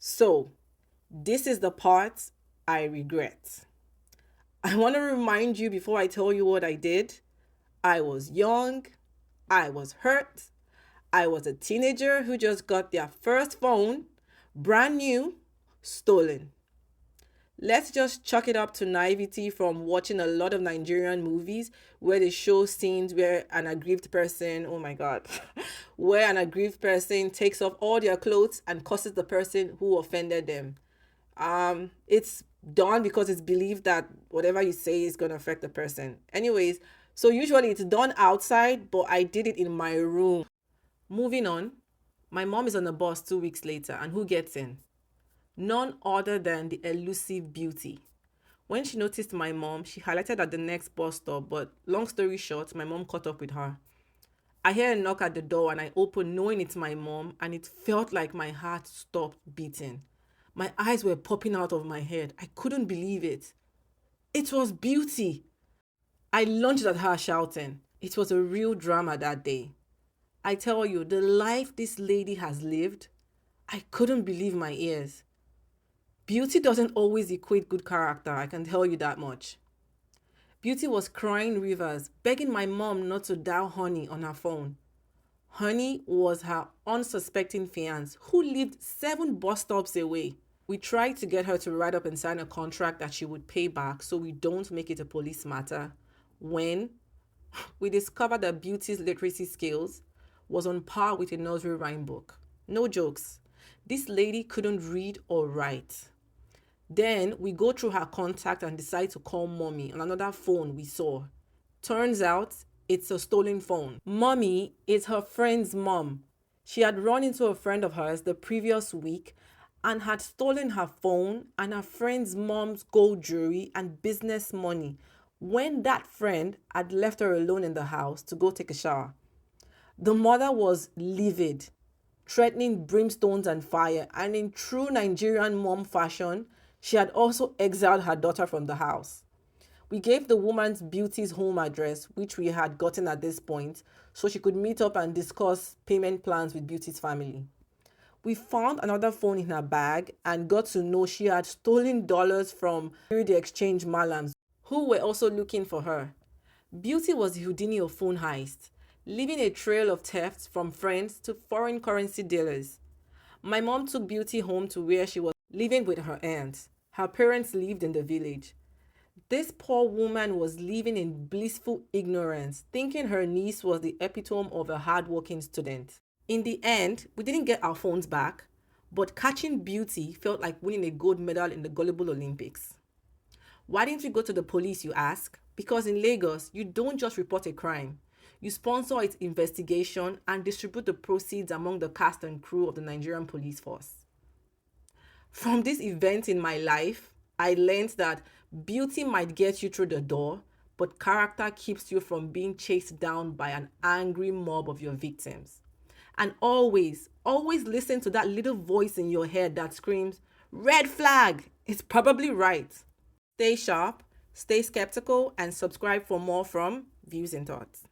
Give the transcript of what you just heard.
So, this is the part I regret. I want to remind you before I tell you what I did. I was young, I was hurt, I was a teenager who just got their first phone, brand new, stolen. Let's just chalk it up to naivety from watching a lot of Nigerian movies where they show scenes where an aggrieved person, oh my God, where an aggrieved person takes off all their clothes and curses the person who offended them. It's done because it's believed that whatever you say is going to affect the person. Anyways, so usually it's done outside, but I did it in my room. Moving on, my mom is on the bus 2 weeks later, and who gets in? None other than the elusive Beauty. When she noticed my mom, she highlighted at the next bus stop, but long story short, my mom caught up with her. I hear a knock at the door and I open knowing it's my mom, and it felt like my heart stopped beating. My eyes were popping out of my head. I couldn't believe it. It was Beauty. I lunged at her shouting. It was a real drama that day. I tell you, the life this lady has lived, I couldn't believe my ears. Beauty doesn't always equate good character, I can tell you that much. Beauty was crying rivers, begging my mom not to dial Honey on her phone. Honey was her unsuspecting fiance who lived 7 bus stops away. We tried to get her to write up and sign a contract that she would pay back so we don't make it a police matter. When we discovered that Beauty's literacy skills was on par with a nursery rhyme book. No jokes. This lady couldn't read or write. Then we go through her contact and decide to call mommy on another phone we saw. Turns out it's a stolen phone. Mommy is her friend's mom. She had run into a friend of hers the previous week and had stolen her phone and her friend's mom's gold jewelry and business money when that friend had left her alone in the house to go take a shower. The mother was livid, threatening brimstones and fire, and in true Nigerian mom fashion, she had also exiled her daughter from the house. We gave the woman's Beauty's home address, which we had gotten at this point, so she could meet up and discuss payment plans with Beauty's family. We found another phone in her bag and got to know she had stolen dollars from the exchange malams who were also looking for her. Beauty was the Houdini of phone heist, leaving a trail of thefts from friends to foreign currency dealers. My mom took Beauty home to where she was living with her aunt. Her parents lived in the village. This poor woman was living in blissful ignorance, thinking her niece was the epitome of a hardworking student. In the end, we didn't get our phones back, but catching Beauty felt like winning a gold medal in the Gullible Olympics. Why didn't we go to the police, you ask? Because in Lagos, you don't just report a crime. You sponsor its investigation and distribute the proceeds among the cast and crew of the Nigerian police force. From this event in my life, I learned that beauty might get you through the door, but character keeps you from being chased down by an angry mob of your victims. And always, always listen to that little voice in your head that screams, "Red flag!" It's probably right. Stay sharp, stay skeptical, and subscribe for more from Views and Thoughts.